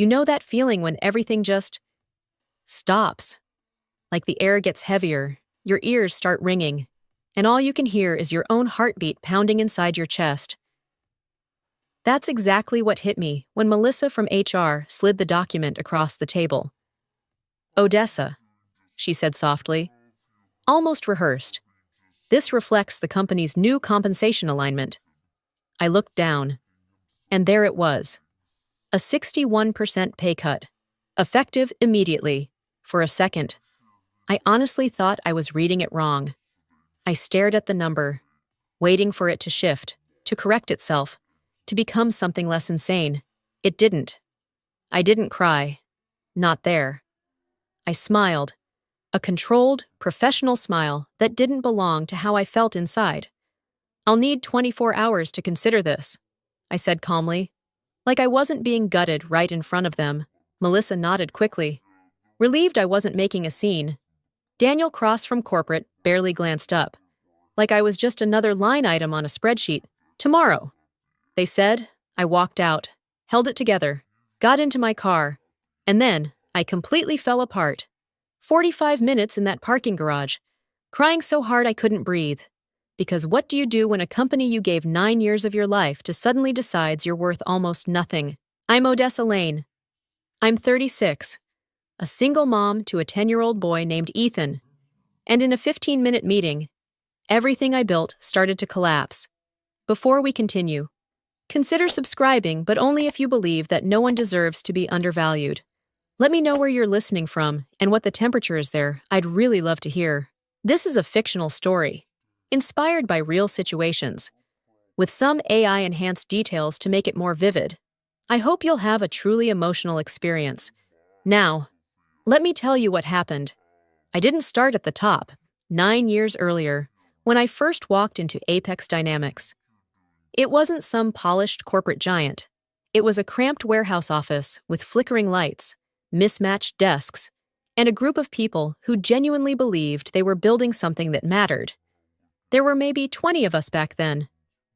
You know that feeling when everything just stops, like the air gets heavier, your ears start ringing, and all you can hear is your own heartbeat pounding inside your chest. That's exactly what hit me when Melissa from HR slid the document across the table. Odessa, she said softly, almost rehearsed. This reflects the company's new compensation alignment. I looked down, and there it was. A 61% pay cut, effective immediately. For a second, I honestly thought I was reading it wrong. I stared at the number, waiting for it to shift, to correct itself, to become something less insane. It didn't. I didn't cry. Not there. I smiled, a controlled, professional smile that didn't belong to how I felt inside. I'll need 24 hours to consider this, I said calmly. Like I wasn't being gutted right in front of them. Melissa nodded quickly, relieved I wasn't making a scene. Daniel Cross from corporate barely glanced up, like I was just another line item on a spreadsheet. Tomorrow, they said. I walked out, held it together, got into my car, and then I completely fell apart. 45 minutes in that parking garage, crying so hard I couldn't breathe. Because what do you do when a company you gave 9 years of your life to suddenly decides you're worth almost nothing? I'm Odessa Lane. I'm 36, a single mom to a 10-year-old boy named Ethan. And in a 15-minute meeting, everything I built started to collapse. Before we continue, consider subscribing, but only if you believe that no one deserves to be undervalued. Let me know where you're listening from and what the temperature is there. I'd really love to hear. This is a fictional story, inspired by real situations, with some AI-enhanced details to make it more vivid. I hope you'll have a truly emotional experience. Now, let me tell you what happened. I didn't start at the top. 9 years earlier, when I first walked into Apex Dynamics, it wasn't some polished corporate giant. It was a cramped warehouse office with flickering lights, mismatched desks, and a group of people who genuinely believed they were building something that mattered. There were maybe 20 of us back then.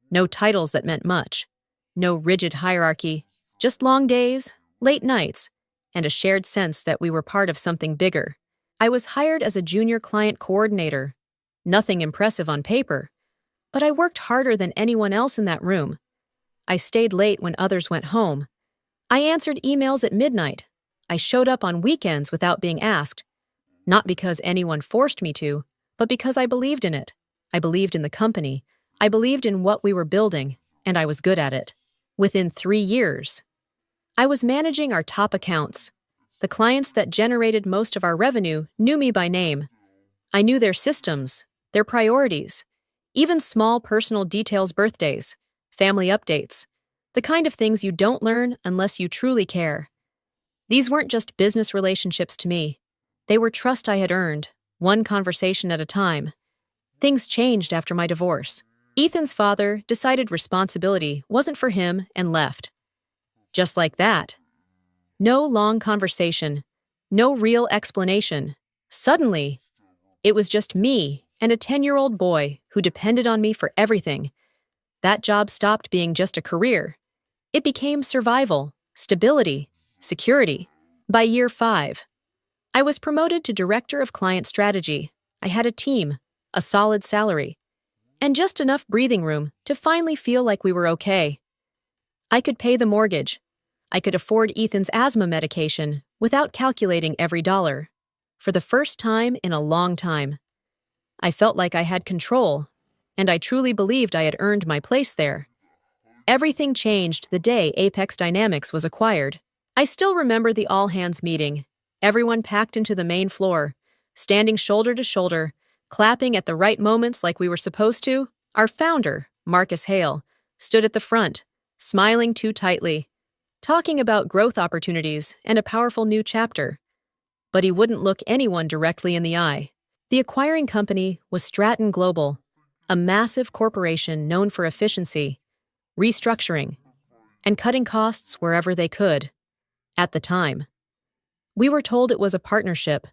No titles that meant much. No rigid hierarchy. Just long days, late nights, and a shared sense that we were part of something bigger. I was hired as a junior client coordinator. Nothing impressive on paper, but I worked harder than anyone else in that room. I stayed late when others went home. I answered emails at midnight. I showed up on weekends without being asked. Not because anyone forced me to, but because I believed in it. I believed in the company. I believed in what we were building, and I was good at it. Within 3 years, I was managing our top accounts. The clients that generated most of our revenue knew me by name. I knew their systems, their priorities, even small personal details, birthdays, family updates, the kind of things you don't learn unless you truly care. These weren't just business relationships to me. They were trust I had earned, one conversation at a time. Things changed after my divorce. Ethan's father decided responsibility wasn't for him and left. Just like that. No long conversation, no real explanation. Suddenly, it was just me and a 10-year-old boy who depended on me for everything. That job stopped being just a career. It became survival, stability, security. By year 5, I was promoted to Director of Client Strategy. I had a team, a solid salary, and just enough breathing room to finally feel like we were okay. I could pay the mortgage. I could afford Ethan's asthma medication without calculating every dollar. For the first time in a long time, I felt like I had control, and I truly believed I had earned my place there. Everything changed the day Apex Dynamics was acquired. I still remember the all-hands meeting, everyone packed into the main floor, standing shoulder to shoulder, clapping at the right moments like we were supposed to. Our founder, Marcus Hale, stood at the front, smiling too tightly, talking about growth opportunities and a powerful new chapter. But he wouldn't look anyone directly in the eye. The acquiring company was Stratton Global, a massive corporation known for efficiency, restructuring, and cutting costs wherever they could. At the time, we were told it was a partnership,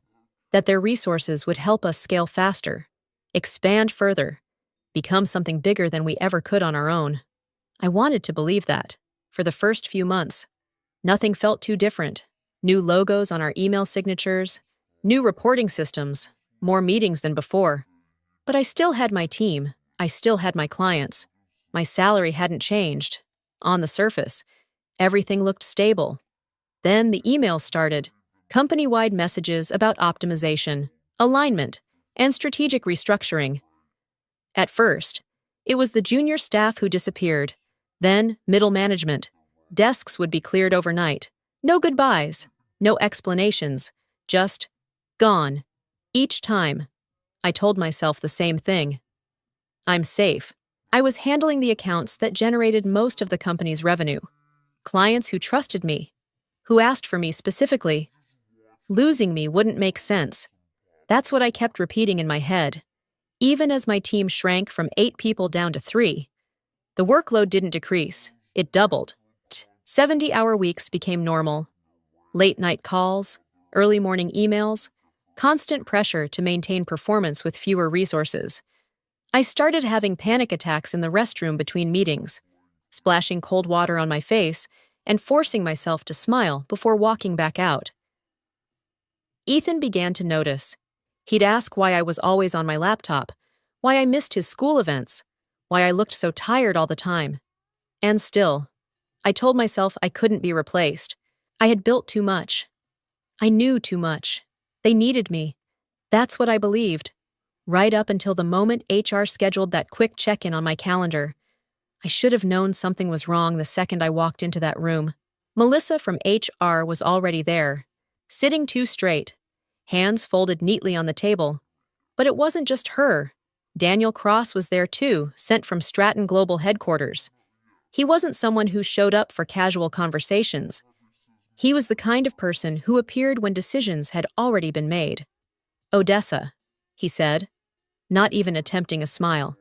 that their resources would help us scale faster, expand further, become something bigger than we ever could on our own. I wanted to believe that, for the first few months. Nothing felt too different. New logos on our email signatures, new reporting systems, more meetings than before. But I still had my team. I still had my clients. My salary hadn't changed. On the surface, everything looked stable. Then the emails started. Company-wide messages about optimization, alignment, and strategic restructuring. At first, it was the junior staff who disappeared. Then, middle management. Desks would be cleared overnight. No goodbyes, no explanations, just gone. Each time, I told myself the same thing. I'm safe. I was handling the accounts that generated most of the company's revenue. Clients who trusted me, who asked for me specifically. Losing me wouldn't make sense. That's what I kept repeating in my head. Even as my team shrank from 8 people down to 3, the workload didn't decrease, it doubled. 70-hour weeks became normal. Late-night calls, early morning emails, constant pressure to maintain performance with fewer resources. I started having panic attacks in the restroom between meetings, splashing cold water on my face and forcing myself to smile before walking back out. Ethan began to notice. He'd ask why I was always on my laptop, why I missed his school events, why I looked so tired all the time. And still, I told myself I couldn't be replaced. I had built too much. I knew too much. They needed me. That's what I believed. Right up until the moment HR scheduled that quick check-in on my calendar. I should have known something was wrong the second I walked into that room. Melissa from HR was already there, sitting too straight, hands folded neatly on the table. But it wasn't just her. Daniel Cross was there too, sent from Stratton Global Headquarters. He wasn't someone who showed up for casual conversations. He was the kind of person who appeared when decisions had already been made. Odessa, he said, not even attempting a smile.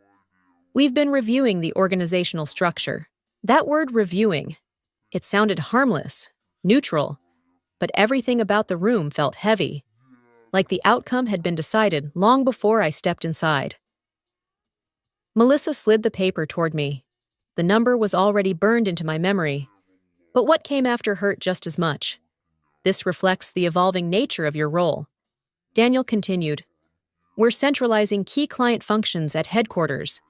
We've been reviewing the organizational structure. That word reviewing, it sounded harmless, neutral, but everything about the room felt heavy, like the outcome had been decided long before I stepped inside. Melissa slid the paper toward me. The number was already burned into my memory, but what came after hurt just as much. This reflects the evolving nature of your role. Daniel continued, we're centralizing key client functions at headquarters.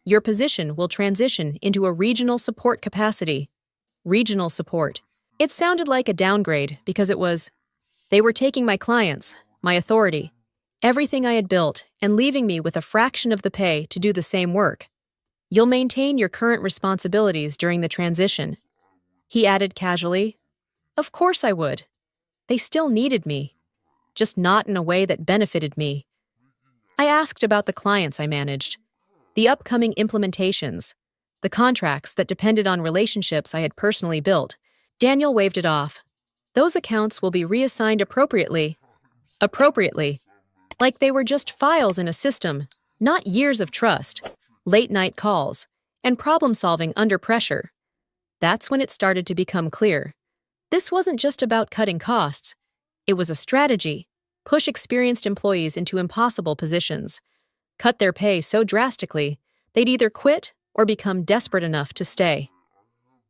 Your position will transition into a regional support capacity. Regional support. It sounded like a downgrade because they were taking my clients, my authority, everything I had built, and leaving me with a fraction of the pay to do the same work. You'll maintain your current responsibilities during the transition. He added casually, of course I would. They still needed me, just not in a way that benefited me. I asked about the clients I managed, the upcoming implementations, the contracts that depended on relationships I had personally built. Daniel waved it off. Those accounts will be reassigned appropriately. Like they were just files in a system, not years of trust, late-night calls, and problem-solving under pressure. That's when it started to become clear. This wasn't just about cutting costs. It was a strategy. Push experienced employees into impossible positions. Cut their pay so drastically, they'd either quit or become desperate enough to stay.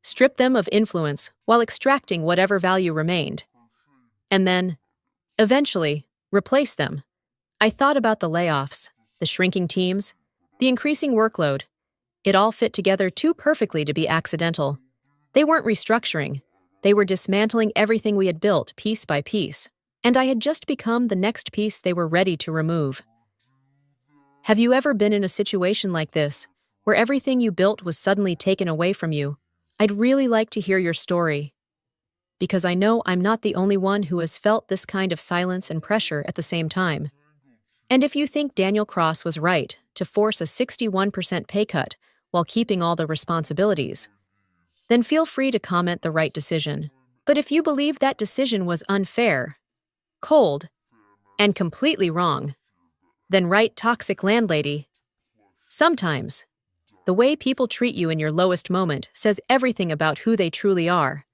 Strip them of influence while extracting whatever value remained. And then, eventually, replace them. I thought about the layoffs, the shrinking teams, the increasing workload. It all fit together too perfectly to be accidental. They weren't restructuring. They were dismantling everything we had built piece by piece, and I had just become the next piece they were ready to remove. Have you ever been in a situation like this, where everything you built was suddenly taken away from you? I'd really like to hear your story, because I know I'm not the only one who has felt this kind of silence and pressure at the same time. And if you think Daniel Cross was right to force a 61% pay cut while keeping all the responsibilities, then feel free to comment the right decision. But if you believe that decision was unfair, cold, and completely wrong, then write toxic landlady. Sometimes, the way people treat you in your lowest moment says everything about who they truly are.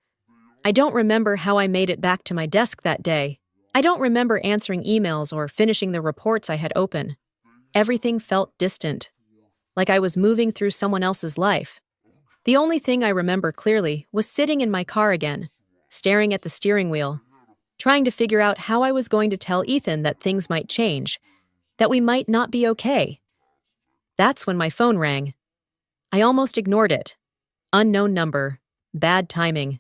I don't remember how I made it back to my desk that day. I don't remember answering emails or finishing the reports I had open. Everything felt distant, like I was moving through someone else's life. The only thing I remember clearly was sitting in my car again, staring at the steering wheel, trying to figure out how I was going to tell Ethan that things might change, that we might not be okay. That's when my phone rang. I almost ignored it. Unknown number. Bad timing.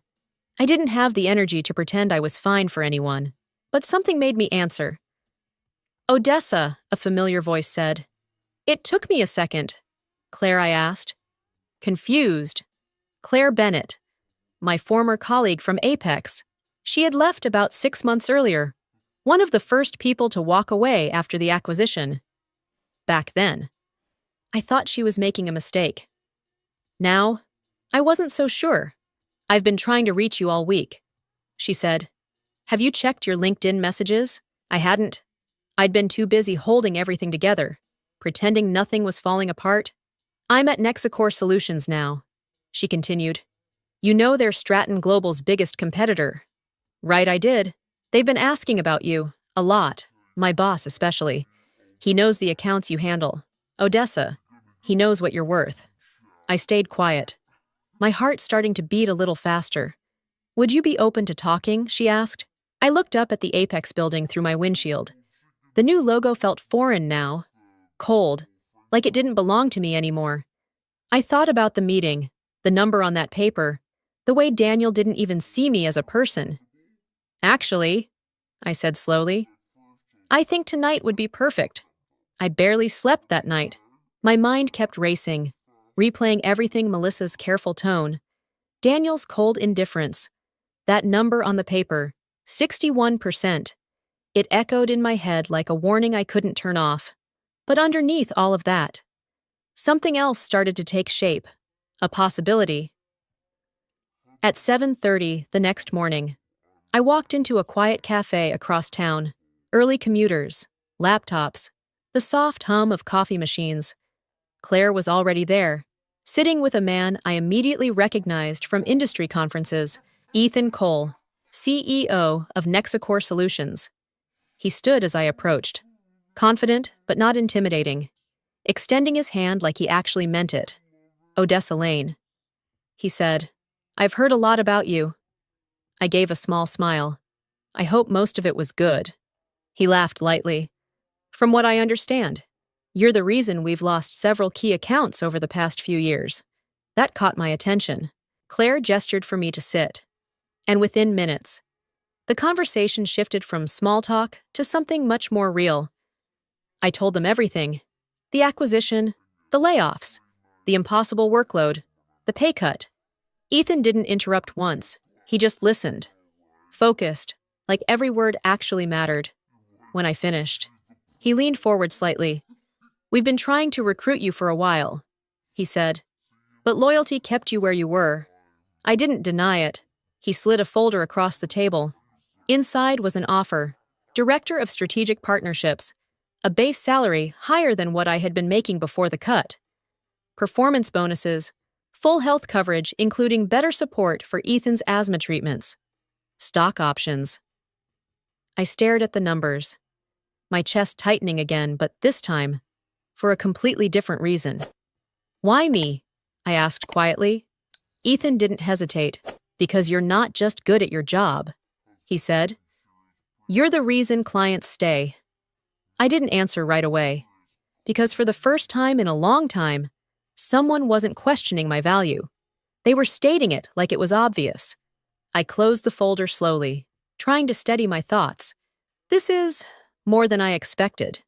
I didn't have the energy to pretend I was fine for anyone, but something made me answer. Odessa, a familiar voice said. It took me a second. Claire, I asked. Confused. Claire Bennett, my former colleague from Apex. She had left about 6 months earlier, one of the first people to walk away after the acquisition. Back then, I thought she was making a mistake. Now, I wasn't so sure. I've been trying to reach you all week, she said. Have you checked your LinkedIn messages? I hadn't. I'd been too busy holding everything together, pretending nothing was falling apart. I'm at Nexacore Solutions now, she continued. You know they're Stratton Global's biggest competitor. Right, I did. They've been asking about you, a lot, my boss especially. He knows the accounts you handle. Odessa, he knows what you're worth. I stayed quiet, my heart starting to beat a little faster. Would you be open to talking? She asked. I looked up at the Apex building through my windshield. The new logo felt foreign now, cold, like it didn't belong to me anymore. I thought about the meeting, the number on that paper, the way Daniel didn't even see me as a person. Actually, I said slowly, I think tonight would be perfect. I barely slept that night. My mind kept racing, replaying everything Melissa's careful tone, Daniel's cold indifference, that number on the paper, 61%. It echoed in my head like a warning I couldn't turn off. But underneath all of that, something else started to take shape, a possibility. At 7:30 the next morning, I walked into a quiet cafe across town. Early commuters, laptops, the soft hum of coffee machines. Claire was already there, sitting with a man I immediately recognized from industry conferences, Ethan Cole, CEO of Nexacore Solutions. He stood as I approached, confident but not intimidating, extending his hand like he actually meant it. Odessa Lane. He said, I've heard a lot about you. I gave a small smile. I hope most of it was good. He laughed lightly. From what I understand, you're the reason we've lost several key accounts over the past few years. That caught my attention. Claire gestured for me to sit. And within minutes, the conversation shifted from small talk to something much more real. I told them everything. The acquisition, the layoffs, the impossible workload, the pay cut. Ethan didn't interrupt once. He just listened, focused, like every word actually mattered. When I finished, he leaned forward slightly. We've been trying to recruit you for a while, he said, but loyalty kept you where you were. I didn't deny it. He slid a folder across the table. Inside was an offer, Director of Strategic Partnerships, a base salary higher than what I had been making before the cut. Performance bonuses, full health coverage including better support for Ethan's asthma treatments. Stock options. I stared at the numbers, my chest tightening again, but this time, for a completely different reason. Why me? I asked quietly. Ethan didn't hesitate. Because you're not just good at your job, he said. You're the reason clients stay. I didn't answer right away, because for the first time in a long time, someone wasn't questioning my value. They were stating it like it was obvious. I closed the folder slowly, trying to steady my thoughts. This is more than I expected,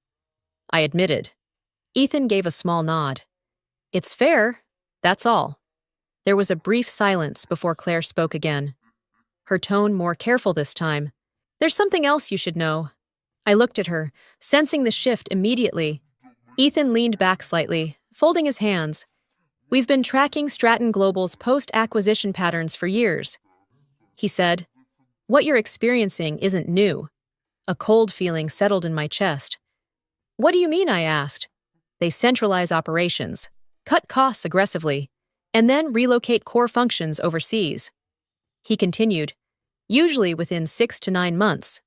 I admitted. Ethan gave a small nod. It's fair, that's all. There was a brief silence before Claire spoke again, her tone more careful this time. There's something else you should know. I looked at her, sensing the shift immediately. Ethan leaned back slightly, folding his hands. We've been tracking Stratton Global's post-acquisition patterns for years, he said. What you're experiencing isn't new. A cold feeling settled in my chest. What do you mean? I asked. They centralize operations, cut costs aggressively, and then relocate core functions overseas. He continued, usually within 6 to 9 months.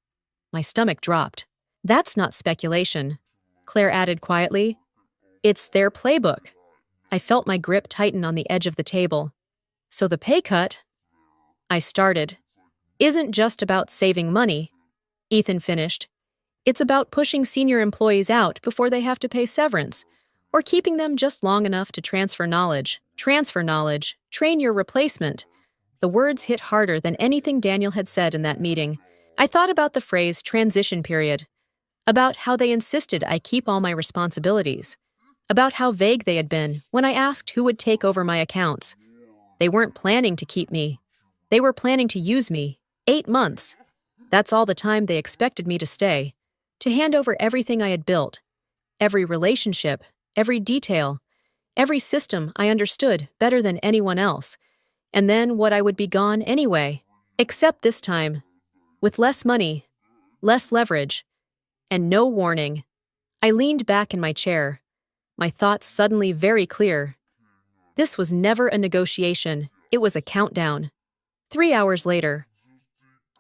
My stomach dropped. That's not speculation, Claire added quietly. It's their playbook. I felt my grip tighten on the edge of the table. So the pay cut? I started. isn't just about saving money, Ethan finished. It's about pushing senior employees out before they have to pay severance, or keeping them just long enough to transfer knowledge. Transfer knowledge, train your replacement. The words hit harder than anything Daniel had said in that meeting. I thought about the phrase transition period, about how they insisted I keep all my responsibilities, about how vague they had been when I asked who would take over my accounts. They weren't planning to keep me. They were planning to use me. 8 months. That's all the time they expected me to stay, to hand over everything I had built, every relationship, every detail, every system I understood better than anyone else, and then what I would be gone anyway, except this time, with less money, less leverage, and no warning. I leaned back in my chair, my thoughts suddenly very clear. This was never a negotiation, it was a countdown. 3 hours later,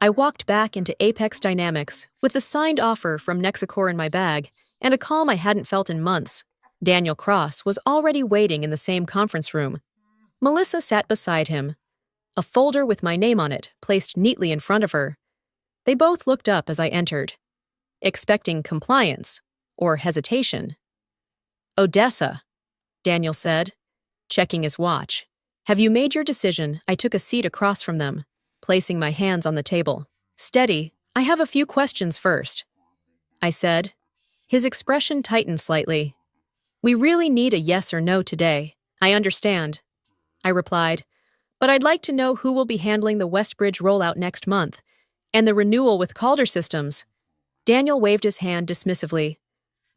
I walked back into Apex Dynamics with the signed offer from Nexicor in my bag and a calm I hadn't felt in months. Daniel Cross was already waiting in the same conference room. Melissa sat beside him, a folder with my name on it placed neatly in front of her. They both looked up as I entered, expecting compliance or hesitation. Odessa, Daniel said, checking his watch. Have you made your decision? I took a seat across from them, placing my hands on the table. Steady, I have a few questions first, I said. His expression tightened slightly. We really need a yes or no today. I understand, I replied, but I'd like to know who will be handling the Westbridge rollout next month and the renewal with Calder Systems. Daniel waved his hand dismissively.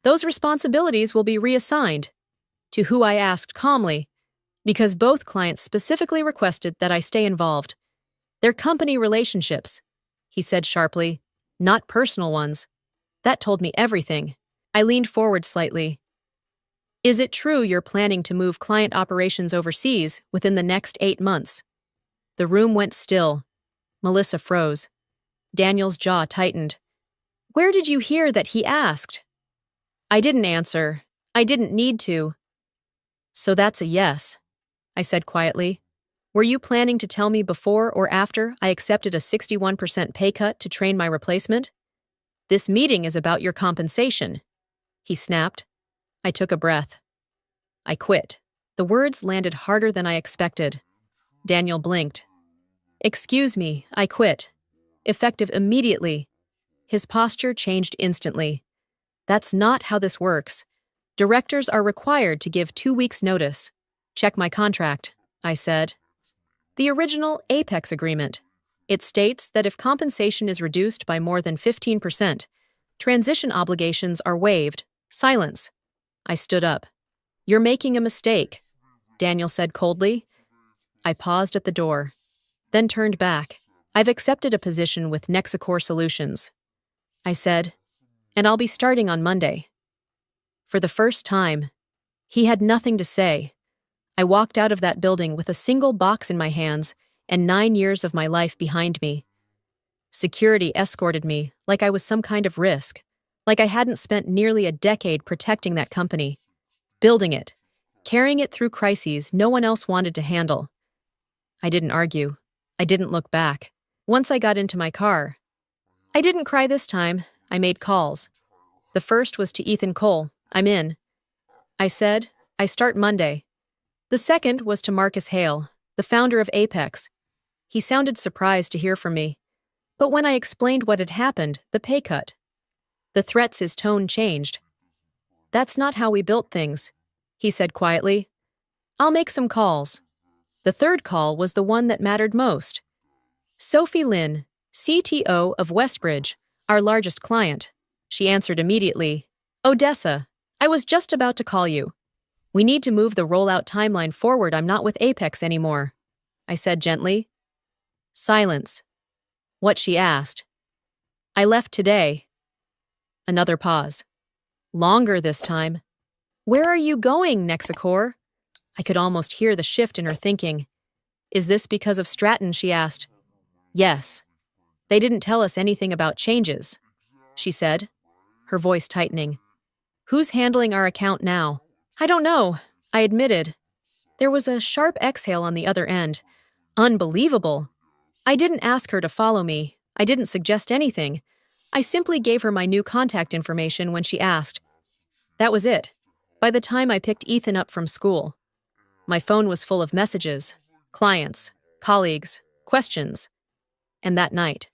Those responsibilities will be reassigned. To who I asked calmly, because both clients specifically requested that I stay involved. They're company relationships, he said sharply, not personal ones. That told me everything. I leaned forward slightly. Is it true you're planning to move client operations overseas within the next 8 months? The room went still. Melissa froze. Daniel's jaw tightened. Where did you hear that? He asked. I didn't answer. I didn't need to. So that's a yes, I said quietly. Were you planning to tell me before or after I accepted a 61% pay cut to train my replacement? This meeting is about your compensation, he snapped. I took a breath. I quit. The words landed harder than I expected. Daniel blinked. Excuse me, I quit. Effective immediately. His posture changed instantly. That's not how this works. Directors are required to give 2 weeks' notice. Check my contract, I said. The original Apex agreement. It states that if compensation is reduced by more than 15%, transition obligations are waived. Silence. I stood up. You're making a mistake, Daniel said coldly. I paused at the door, then turned back. I've accepted a position with Nexicor Solutions, I said, and I'll be starting on Monday. For the first time, he had nothing to say. I walked out of that building with a single box in my hands and 9 years of my life behind me. Security escorted me like I was some kind of risk, like I hadn't spent nearly a decade protecting that company, building it, carrying it through crises no one else wanted to handle. I didn't argue. I didn't look back. Once I got into my car, I didn't cry this time. I made calls. The first was to Ethan Cole. I'm in, I said. I start Monday. The second was to Marcus Hale, the founder of Apex. He sounded surprised to hear from me. But when I explained what had happened, the pay cut, the threats, his tone changed. That's not how we built things, he said quietly. I'll make some calls. The third call was the one that mattered most. Sophie Lynn, CTO of Westbridge, our largest client. She answered immediately. Odessa, I was just about to call you. We need to move the rollout timeline forward. I'm not with Apex anymore, I said gently. Silence. What she asked. I left today. Another pause. Longer this time. Where are you going, Nexicor? I could almost hear the shift in her thinking. Is this because of Stratton? She asked. Yes. They didn't tell us anything about changes, she said, her voice tightening. Who's handling our account now? I don't know, I admitted. There was a sharp exhale on the other end. Unbelievable. I didn't ask her to follow me. I didn't suggest anything. I simply gave her my new contact information when she asked. That was it. By the time I picked Ethan up from school, my phone was full of messages, clients, colleagues, questions. And that night,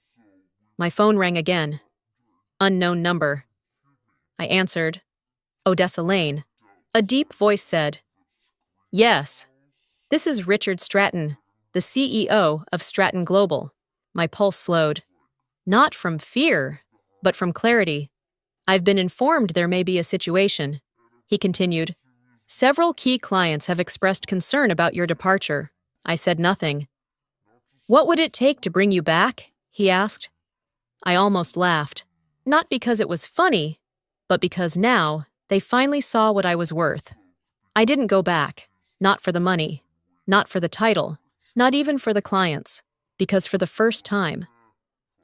my phone rang again. Unknown number. I answered. Odessa Lane. A deep voice said, "Yes, this is Richard Stratton, the CEO of Stratton Global." My pulse slowed. Not from fear, but from clarity. "I've been informed there may be a situation," he continued. "Several key clients have expressed concern about your departure." I said nothing. "What would it take to bring you back?" he asked. I almost laughed. Not because it was funny, but because now they finally saw what I was worth. I didn't go back. Not for the money. Not for the title. Not even for the clients. Because for the first time,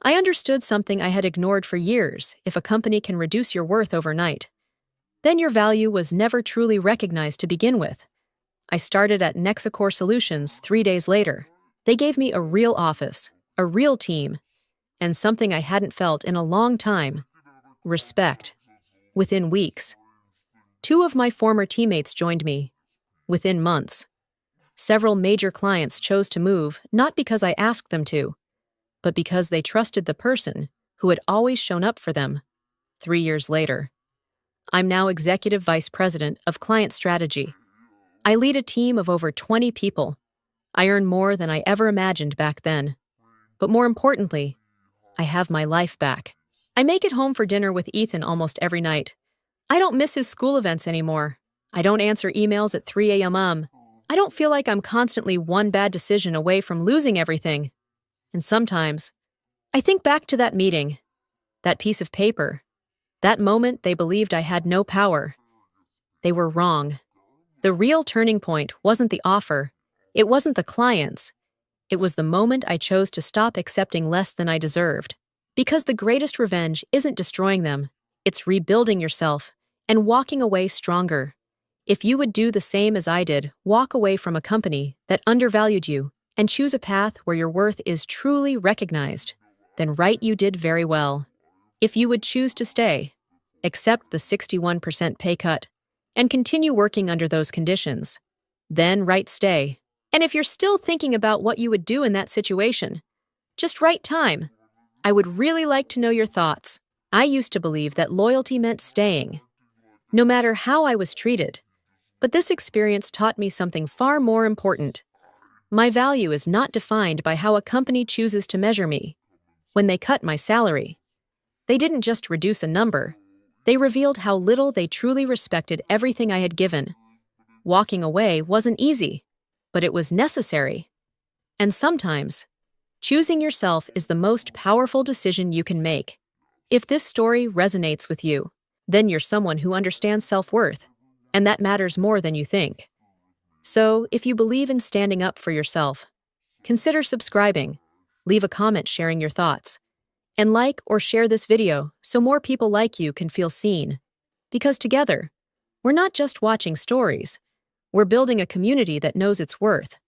I understood something I had ignored for years. If a company can reduce your worth overnight, then your value was never truly recognized to begin with. I started at Nexicor Solutions 3 days later. They gave me a real office, a real team, and something I hadn't felt in a long time: respect. Within weeks, 2 of my former teammates joined me. Within months, several major clients chose to move not because I asked them to, but because they trusted the person who had always shown up for them. 3 years later, I'm now Executive Vice President of Client Strategy. I lead a team of over 20 people. I earn more than I ever imagined back then. But more importantly, I have my life back. I make it home for dinner with Ethan almost every night. I don't miss his school events anymore. I don't answer emails at 3 a.m. I don't feel like I'm constantly one bad decision away from losing everything. And sometimes, I think back to that meeting, that piece of paper, that moment they believed I had no power. They were wrong. The real turning point wasn't the offer. It wasn't the clients. It was the moment I chose to stop accepting less than I deserved. Because the greatest revenge isn't destroying them. It's rebuilding yourself and walking away stronger. If you would do the same as I did, walk away from a company that undervalued you and choose a path where your worth is truly recognized, then right, you did very well. If you would choose to stay, accept the 61% pay cut, and continue working under those conditions, then right, stay. And if you're still thinking about what you would do in that situation, just right time. I would really like to know your thoughts. I used to believe that loyalty meant staying, no matter how I was treated. But this experience taught me something far more important. My value is not defined by how a company chooses to measure me. When they cut my salary, they didn't just reduce a number. They revealed how little they truly respected everything I had given. Walking away wasn't easy, but it was necessary. And sometimes, choosing yourself is the most powerful decision you can make. If this story resonates with you, then you're someone who understands self-worth, and that matters more than you think. So, if you believe in standing up for yourself, consider subscribing, leave a comment sharing your thoughts, and like or share this video so more people like you can feel seen. Because together, we're not just watching stories, we're building a community that knows its worth.